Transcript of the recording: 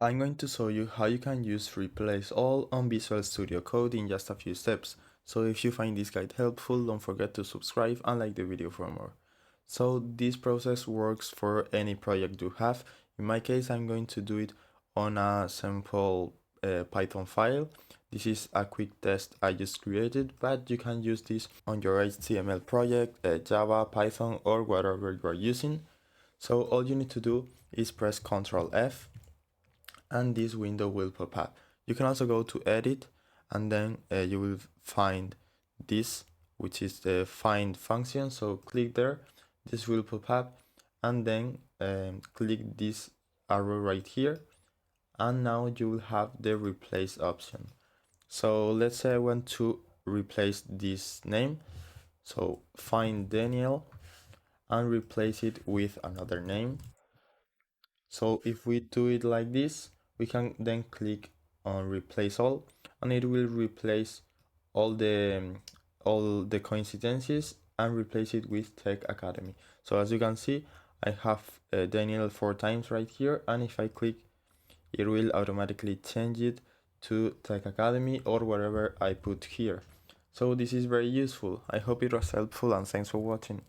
I'm going to show you how you can use replace all on Visual Studio Code in just a few steps. So if you find this guide helpful, don't forget to subscribe and like the video for more. So this process works for any project you have. In my case, I'm going to do it on a sample Python file. This is a quick test I just created, but you can use this on your HTML project, Java, Python, or whatever you are using. So all you need to do is press Ctrl F and this window will pop up. You can also go to edit and then you will find this, which is the find function. So click there, this will pop up, and then click this arrow right here, and now you will have the replace option. So let's say I want to replace this name, so find Daniel and replace it with another name. So if we do it like this, we can then click on replace all, and it will replace all the coincidences and replace it with Tech Academy. So as you can see, I have Daniel 4 times right here, and if I click, it will automatically change it to Tech Academy or whatever I put here. So this is very useful. I hope it was helpful, and thanks for watching.